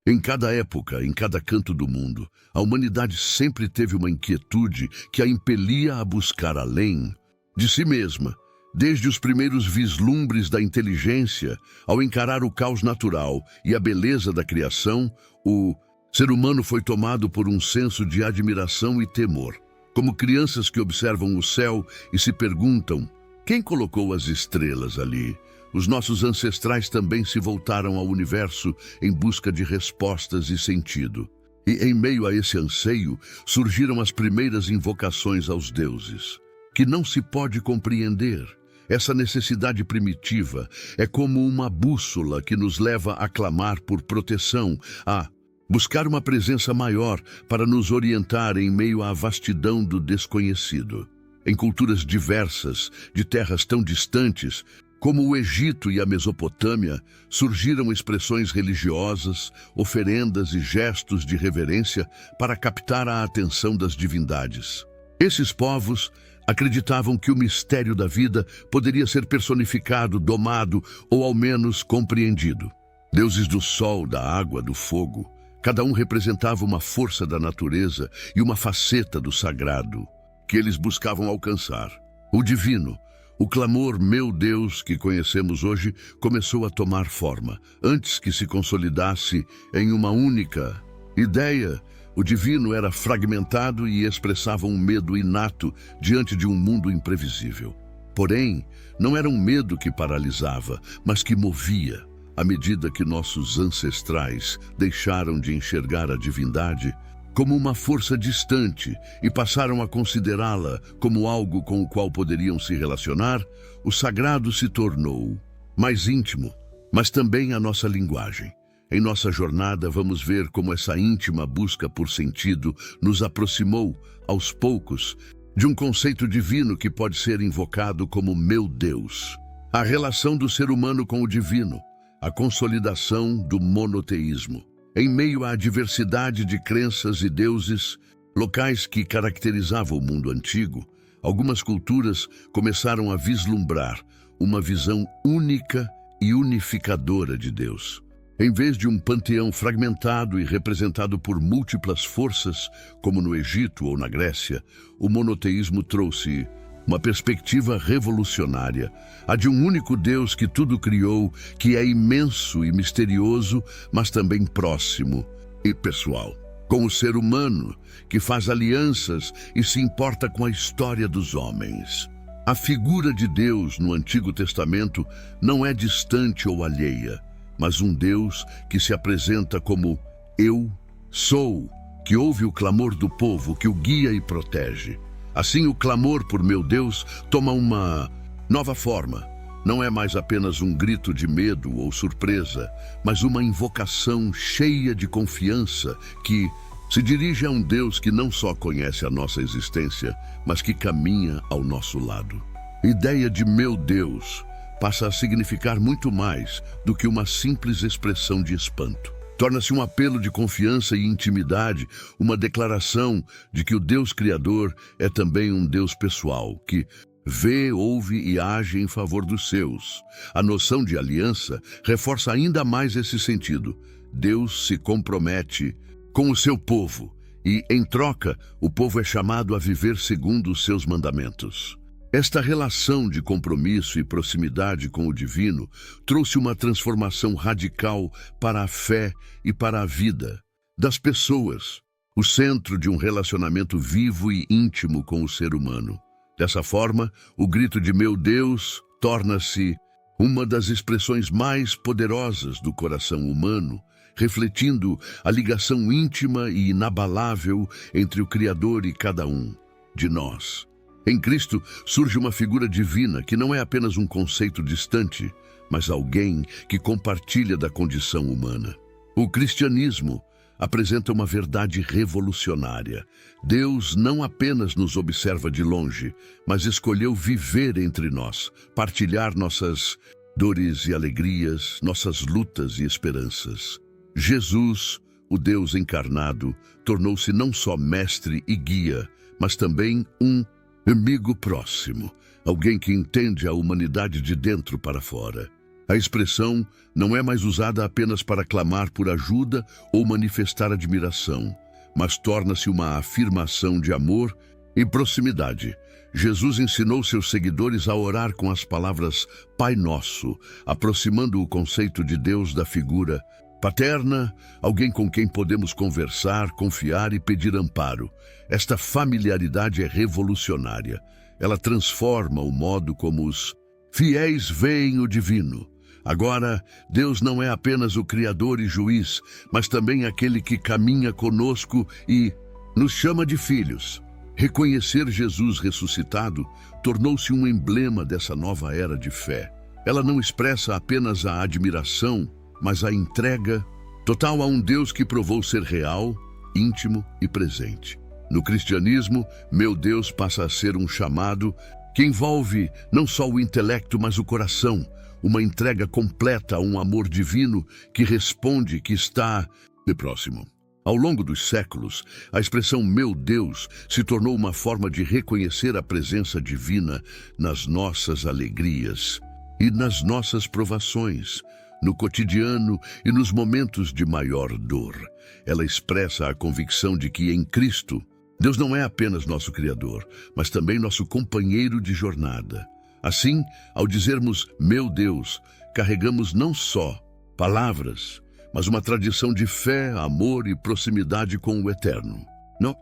Em cada época, em cada canto do mundo, a humanidade sempre teve uma inquietude que a impelia a buscar além de si mesma. Desde os primeiros vislumbres da inteligência, ao encarar o caos natural e a beleza da criação, o ser humano foi tomado por um senso de admiração e temor. Como crianças que observam o céu e se perguntam: quem colocou as estrelas ali? Os nossos ancestrais também se voltaram ao universo em busca de respostas e sentido. E em meio a esse anseio, surgiram as primeiras invocações aos deuses, que não se pode compreender. Essa necessidade primitiva é como uma bússola que nos leva a clamar por proteção, a buscar uma presença maior para nos orientar em meio à vastidão do desconhecido. Em culturas diversas, de terras tão distantes, como o Egito e a Mesopotâmia, surgiram expressões religiosas, oferendas e gestos de reverência para captar a atenção das divindades. Esses povos acreditavam que o mistério da vida poderia ser personificado, domado ou ao menos compreendido. Deuses do sol, da água, do fogo, cada um representava uma força da natureza e uma faceta do sagrado que eles buscavam alcançar. O divino, o clamor "meu Deus" que conhecemos hoje, começou a tomar forma. Antes que se consolidasse em uma única ideia, o divino era fragmentado e expressava um medo inato diante de um mundo imprevisível. Porém, não era um medo que paralisava, mas que movia. À medida que nossos ancestrais deixaram de enxergar a divindade como uma força distante e passaram a considerá-la como algo com o qual poderiam se relacionar, o sagrado se tornou mais íntimo, mas também a nossa linguagem. Em nossa jornada, vamos ver como essa íntima busca por sentido nos aproximou, aos poucos, de um conceito divino que pode ser invocado como "meu Deus". A relação do ser humano com o divino, a consolidação do monoteísmo. Em meio à diversidade de crenças e deuses, locais que caracterizavam o mundo antigo, algumas culturas começaram a vislumbrar uma visão única e unificadora de Deus. Em vez de um panteão fragmentado e representado por múltiplas forças, como no Egito ou na Grécia, o monoteísmo trouxe uma perspectiva revolucionária, a de um único Deus que tudo criou, que é imenso e misterioso, mas também próximo e pessoal. Com o ser humano, que faz alianças e se importa com a história dos homens. A figura de Deus no Antigo Testamento não é distante ou alheia, mas um Deus que se apresenta como "eu sou", que ouve o clamor do povo, que o guia e protege. Assim, o clamor por "meu Deus" toma uma nova forma. Não é mais apenas um grito de medo ou surpresa, mas uma invocação cheia de confiança que se dirige a um Deus que não só conhece a nossa existência, mas que caminha ao nosso lado. A ideia de "meu Deus" passa a significar muito mais do que uma simples expressão de espanto. Torna-se um apelo de confiança e intimidade, uma declaração de que o Deus Criador é também um Deus pessoal, que vê, ouve e age em favor dos seus. A noção de aliança reforça ainda mais esse sentido. Deus se compromete com o seu povo e, em troca, o povo é chamado a viver segundo os seus mandamentos. Esta relação de compromisso e proximidade com o divino trouxe uma transformação radical para a fé e para a vida das pessoas, o centro de um relacionamento vivo e íntimo com o ser humano. Dessa forma, o grito de "meu Deus" torna-se uma das expressões mais poderosas do coração humano, refletindo a ligação íntima e inabalável entre o Criador e cada um de nós. Em Cristo surge uma figura divina que não é apenas um conceito distante, mas alguém que compartilha da condição humana. O cristianismo apresenta uma verdade revolucionária. Deus não apenas nos observa de longe, mas escolheu viver entre nós, partilhar nossas dores e alegrias, nossas lutas e esperanças. Jesus, o Deus encarnado, tornou-se não só mestre e guia, mas também um amigo próximo, alguém que entende a humanidade de dentro para fora. A expressão não é mais usada apenas para clamar por ajuda ou manifestar admiração, mas torna-se uma afirmação de amor e proximidade. Jesus ensinou seus seguidores a orar com as palavras Pai Nosso, aproximando o conceito de Deus da figura paterna, alguém com quem podemos conversar, confiar e pedir amparo. Esta familiaridade é revolucionária. Ela transforma o modo como os fiéis veem o divino. Agora, Deus não é apenas o Criador e Juiz, mas também aquele que caminha conosco e nos chama de filhos. Reconhecer Jesus ressuscitado tornou-se um emblema dessa nova era de fé. Ela não expressa apenas a admiração, mas a entrega total a um Deus que provou ser real, íntimo e presente. No cristianismo, meu Deus passa a ser um chamado que envolve não só o intelecto, mas o coração, uma entrega completa a um amor divino que responde que está de próximo. Ao longo dos séculos, a expressão meu Deus se tornou uma forma de reconhecer a presença divina nas nossas alegrias e nas nossas provações, no cotidiano e nos momentos de maior dor. Ela expressa a convicção de que em Cristo, Deus não é apenas nosso Criador, mas também nosso companheiro de jornada. Assim, ao dizermos meu Deus, carregamos não só palavras, mas uma tradição de fé, amor e proximidade com o Eterno.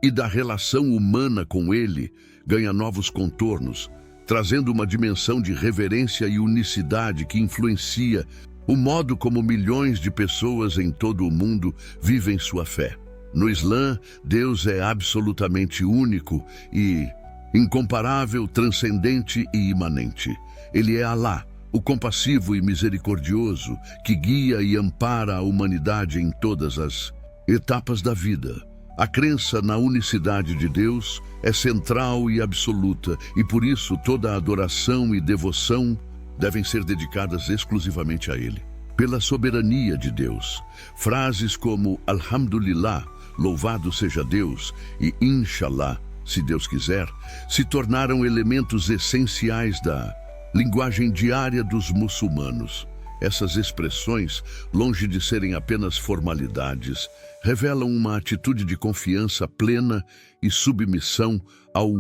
E da relação humana com Ele ganha novos contornos, trazendo uma dimensão de reverência e unicidade que influencia o modo como milhões de pessoas em todo o mundo vivem sua fé. No Islã, Deus é absolutamente único e incomparável, transcendente e imanente. Ele é Alá, o compassivo e misericordioso, que guia e ampara a humanidade em todas as etapas da vida. A crença na unicidade de Deus é central e absoluta, e por isso toda a adoração e devoção devem ser dedicadas exclusivamente a Ele. Pela soberania de Deus, frases como Alhamdulillah, louvado seja Deus, e Inshallah, se Deus quiser, se tornaram elementos essenciais da linguagem diária dos muçulmanos. Essas expressões, longe de serem apenas formalidades, revelam uma atitude de confiança plena e submissão ao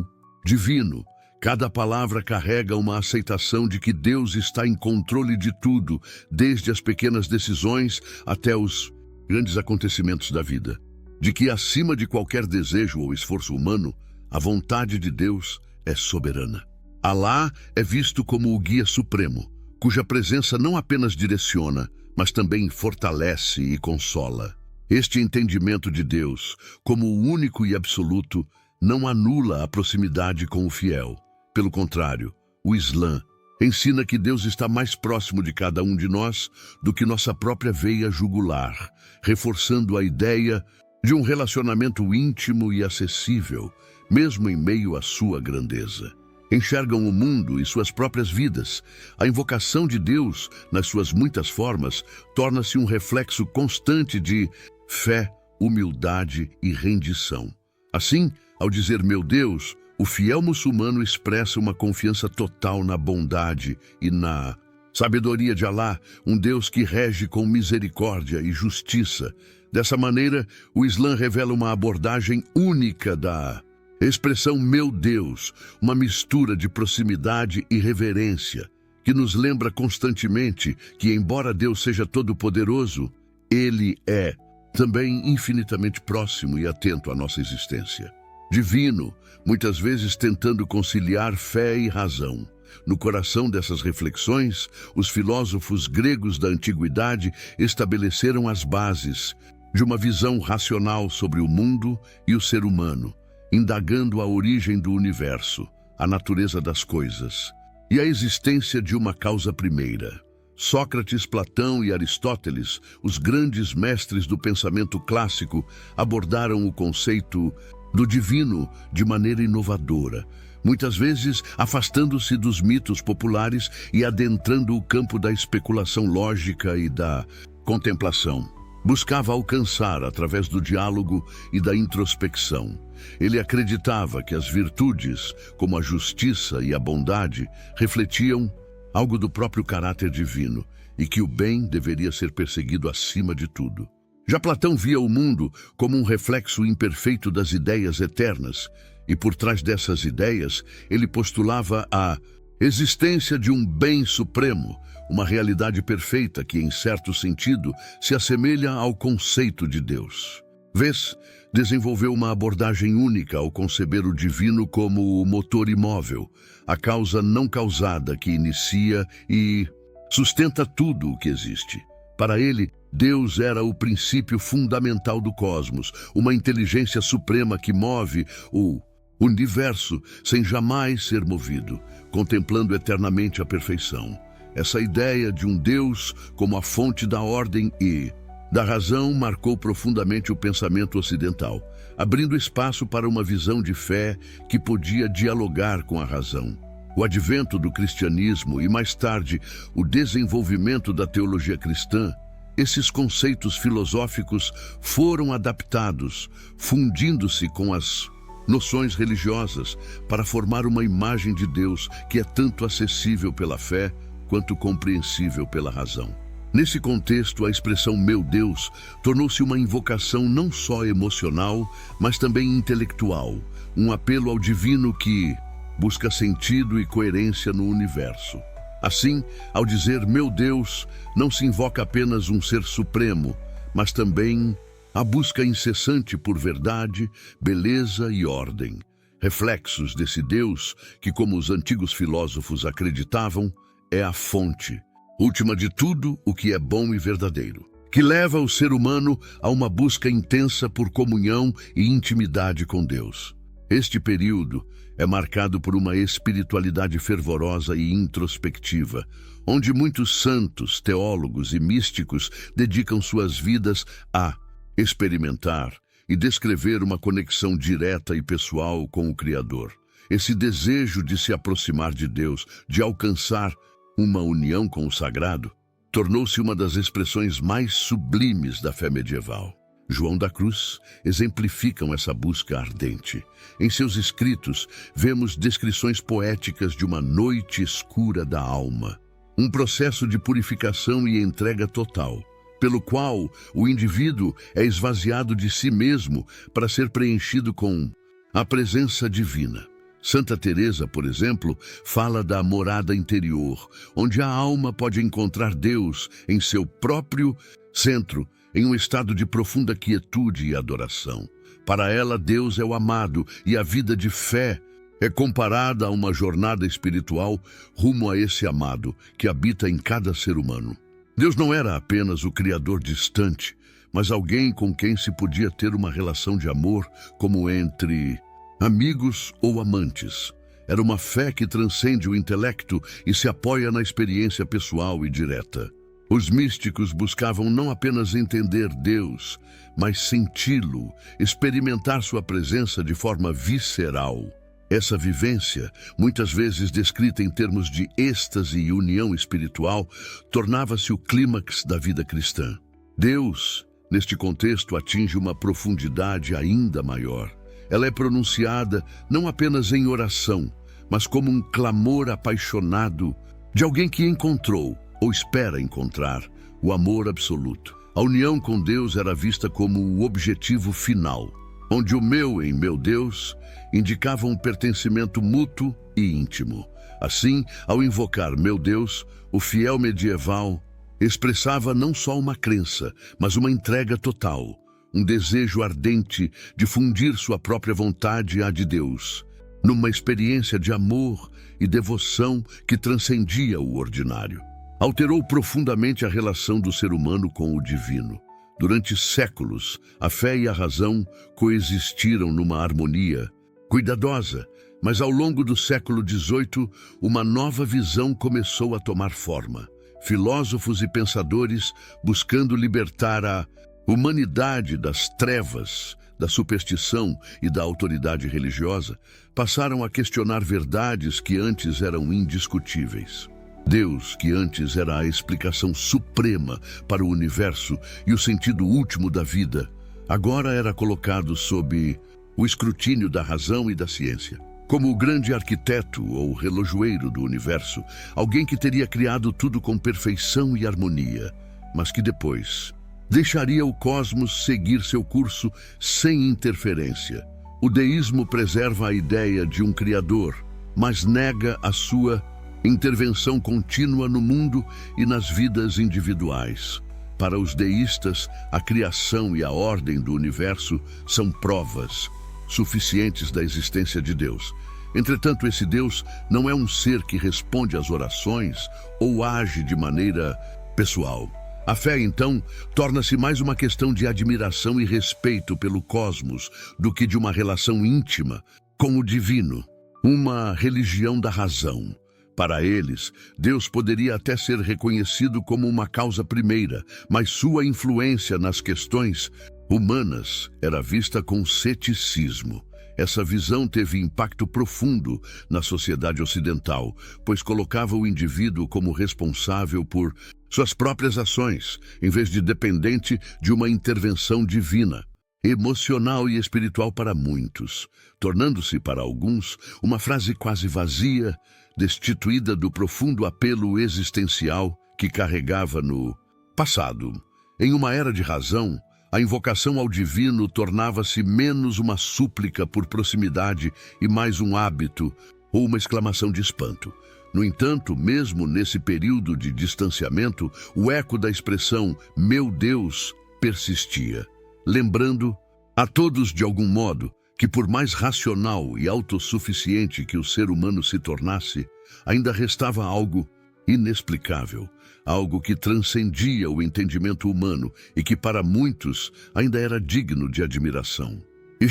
divino. Cada palavra carrega uma aceitação de que Deus está em controle de tudo, desde as pequenas decisões até os grandes acontecimentos da vida. De que, acima de qualquer desejo ou esforço humano, a vontade de Deus é soberana. Alá é visto como o guia supremo, cuja presença não apenas direciona, mas também fortalece e consola. Este entendimento de Deus, como o único e absoluto, não anula a proximidade com o fiel. Pelo contrário, o Islã ensina que Deus está mais próximo de cada um de nós do que nossa própria veia jugular, reforçando a ideia de um relacionamento íntimo e acessível, mesmo em meio à sua grandeza. Enxergam o mundo e suas próprias vidas. A invocação de Deus, nas suas muitas formas, torna-se um reflexo constante de fé, humildade e rendição. Assim, ao dizer meu Deus, o fiel muçulmano expressa uma confiança total na bondade e na sabedoria de Alá, um Deus que rege com misericórdia e justiça. Dessa maneira, o Islã revela uma abordagem única da expressão meu Deus, uma mistura de proximidade e reverência, que nos lembra constantemente que, embora Deus seja todo-poderoso, Ele é também infinitamente próximo e atento à nossa existência. Divino, muitas vezes tentando conciliar fé e razão. No coração dessas reflexões, os filósofos gregos da antiguidade estabeleceram as bases de uma visão racional sobre o mundo e o ser humano, indagando a origem do universo, a natureza das coisas e a existência de uma causa primeira. Sócrates, Platão e Aristóteles, os grandes mestres do pensamento clássico, abordaram o conceito do divino de maneira inovadora, muitas vezes afastando-se dos mitos populares e adentrando o campo da especulação lógica e da contemplação. Buscava alcançar através do diálogo e da introspecção. Ele acreditava que as virtudes, como a justiça e a bondade, refletiam algo do próprio caráter divino e que o bem deveria ser perseguido acima de tudo. Já Platão via o mundo como um reflexo imperfeito das ideias eternas, e por trás dessas ideias ele postulava a existência de um bem supremo, uma realidade perfeita que, em certo sentido, se assemelha ao conceito de Deus. Vês, desenvolveu uma abordagem única ao conceber o divino como o motor imóvel, a causa não causada que inicia e sustenta tudo o que existe. Para ele, Deus era o princípio fundamental do cosmos, uma inteligência suprema que move o universo sem jamais ser movido, contemplando eternamente a perfeição. Essa ideia de um Deus como a fonte da ordem e da razão marcou profundamente o pensamento ocidental, abrindo espaço para uma visão de fé que podia dialogar com a razão. O advento do cristianismo e, mais tarde, o desenvolvimento da teologia cristã, esses conceitos filosóficos foram adaptados, fundindo-se com as noções religiosas para formar uma imagem de Deus que é tanto acessível pela fé quanto compreensível pela razão. Nesse contexto, a expressão "meu Deus" tornou-se uma invocação não só emocional, mas também intelectual, um apelo ao divino que busca sentido e coerência no universo. Assim, ao dizer "meu Deus", não se invoca apenas um ser supremo, mas também a busca incessante por verdade, beleza e ordem. Reflexos desse Deus que, como os antigos filósofos acreditavam, é a fonte última de tudo o que é bom e verdadeiro, que leva o ser humano a uma busca intensa por comunhão e intimidade com Deus. Este período é marcado por uma espiritualidade fervorosa e introspectiva, onde muitos santos, teólogos e místicos dedicam suas vidas a experimentar e descrever uma conexão direta e pessoal com o Criador. Esse desejo de se aproximar de Deus, de alcançar uma união com o sagrado, tornou-se uma das expressões mais sublimes da fé medieval. João da Cruz exemplificam essa busca ardente. Em seus escritos, vemos descrições poéticas de uma noite escura da alma, um processo de purificação e entrega total, pelo qual o indivíduo é esvaziado de si mesmo para ser preenchido com a presença divina. Santa Teresa, por exemplo, fala da morada interior, onde a alma pode encontrar Deus em seu próprio centro, em um estado de profunda quietude e adoração. Para ela, Deus é o amado e a vida de fé é comparada a uma jornada espiritual rumo a esse amado que habita em cada ser humano. Deus não era apenas o Criador distante, mas alguém com quem se podia ter uma relação de amor como entre amigos ou amantes. Era uma fé que transcende o intelecto e se apoia na experiência pessoal e direta. Os místicos buscavam não apenas entender Deus, mas senti-lo, experimentar sua presença de forma visceral. Essa vivência, muitas vezes descrita em termos de êxtase e união espiritual, tornava-se o clímax da vida cristã. Deus, neste contexto, atinge uma profundidade ainda maior. Ela é pronunciada não apenas em oração, mas como um clamor apaixonado de alguém que encontrou, ou espera encontrar, o amor absoluto. A união com Deus era vista como o objetivo final, onde o meu em meu Deus indicava um pertencimento mútuo e íntimo. Assim, ao invocar meu Deus, o fiel medieval expressava não só uma crença, mas uma entrega total, um desejo ardente de fundir sua própria vontade à de Deus, numa experiência de amor e devoção que transcendia o ordinário. Alterou profundamente a relação do ser humano com o divino. Durante séculos, a fé e a razão coexistiram numa harmonia cuidadosa, mas ao longo do século XVIII, uma nova visão começou a tomar forma. Filósofos e pensadores, buscando libertar a humanidade das trevas, da superstição e da autoridade religiosa, passaram a questionar verdades que antes eram indiscutíveis. Deus, que antes era a explicação suprema para o universo e o sentido último da vida, agora era colocado sob o escrutínio da razão e da ciência. como o grande arquiteto ou relojoeiro do universo, alguém que teria criado tudo com perfeição e harmonia, mas que depois deixaria o cosmos seguir seu curso sem interferência. O deísmo preserva a ideia de um Criador, mas nega a sua intervenção contínua no mundo e nas vidas individuais. Para os deístas, a criação e a ordem do universo são provas suficientes da existência de Deus. Entretanto, esse Deus não é um ser que responde às orações ou age de maneira pessoal. A fé, então, torna-se mais uma questão de admiração e respeito pelo cosmos do que de uma relação íntima com o divino, uma religião da razão. Para eles, Deus poderia até ser reconhecido como uma causa primeira, mas sua influência nas questões humanas era vista com ceticismo. Essa visão teve impacto profundo na sociedade ocidental, pois colocava o indivíduo como responsável por suas próprias ações, em vez de dependente de uma intervenção divina, emocional e espiritual para muitos, tornando-se para alguns uma frase quase vazia, destituída do profundo apelo existencial que carregava no passado. Em uma era de razão, a invocação ao divino tornava-se menos uma súplica por proximidade e mais um hábito ou uma exclamação de espanto. No entanto, mesmo nesse período de distanciamento, o eco da expressão "meu Deus" persistia, lembrando a todos de algum modo que, por mais racional e autossuficiente que o ser humano se tornasse, ainda restava algo inexplicável, algo que transcendia o entendimento humano e que para muitos ainda era digno de admiração. E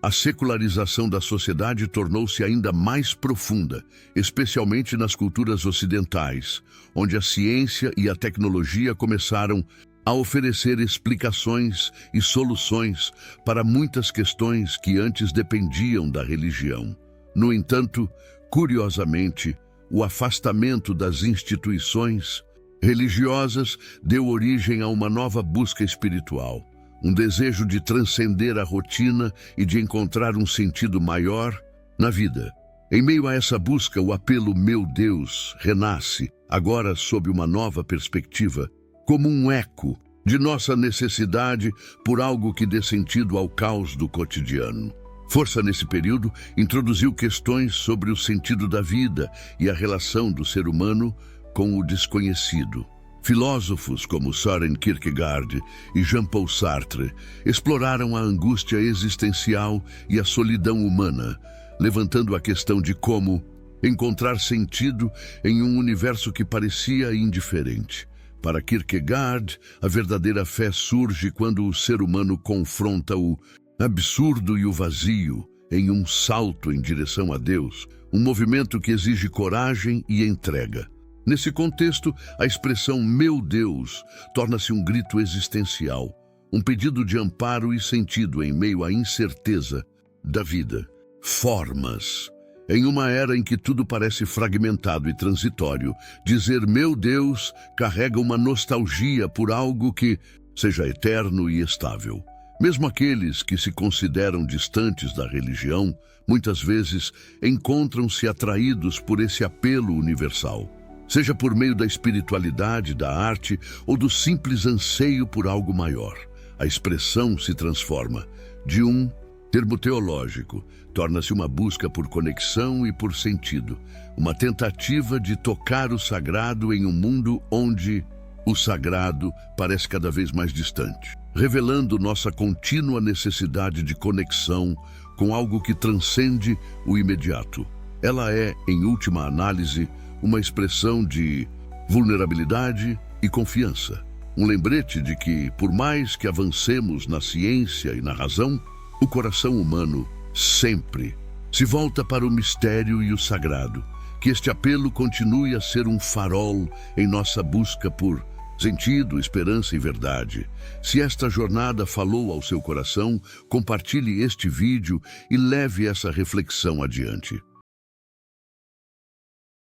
a secularização da sociedade tornou-se ainda mais profunda, especialmente nas culturas ocidentais, onde a ciência e a tecnologia começaram a oferecer explicações e soluções para muitas questões que antes dependiam da religião. No entanto, curiosamente, o afastamento das instituições religiosas deu origem a uma nova busca espiritual, um desejo de transcender a rotina e de encontrar um sentido maior na vida. Em meio a essa busca, o apelo "meu Deus" renasce, agora sob uma nova perspectiva, como um eco de nossa necessidade por algo que dê sentido ao caos do cotidiano. Força, nesse período, introduziu questões sobre o sentido da vida e a relação do ser humano com o desconhecido. Filósofos como Søren Kierkegaard e Jean-Paul Sartre exploraram a angústia existencial e a solidão humana, levantando a questão de como encontrar sentido em um universo que parecia indiferente. Para Kierkegaard, a verdadeira fé surge quando o ser humano confronta o absurdo e o vazio em um salto em direção a Deus, um movimento que exige coragem e entrega. Nesse contexto, a expressão "meu Deus" torna-se um grito existencial, um pedido de amparo e sentido em meio à incerteza da vida. Formas. Em uma era em que tudo parece fragmentado e transitório, dizer "meu Deus" carrega uma nostalgia por algo que seja eterno e estável. Mesmo aqueles que se consideram distantes da religião, muitas vezes encontram-se atraídos por esse apelo universal, seja por meio da espiritualidade, da arte ou do simples anseio por algo maior. A expressão se transforma de um termo teológico, torna-se uma busca por conexão e por sentido, uma tentativa de tocar o sagrado em um mundo onde o sagrado parece cada vez mais distante, revelando nossa contínua necessidade de conexão com algo que transcende o imediato. Ela é, em última análise, uma expressão de vulnerabilidade e confiança. Um lembrete de que, por mais que avancemos na ciência e na razão, o coração humano sempre se volta para o mistério e o sagrado. Que este apelo continue a ser um farol em nossa busca por sentido, esperança e verdade. Se esta jornada falou ao seu coração, compartilhe este vídeo e leve essa reflexão adiante.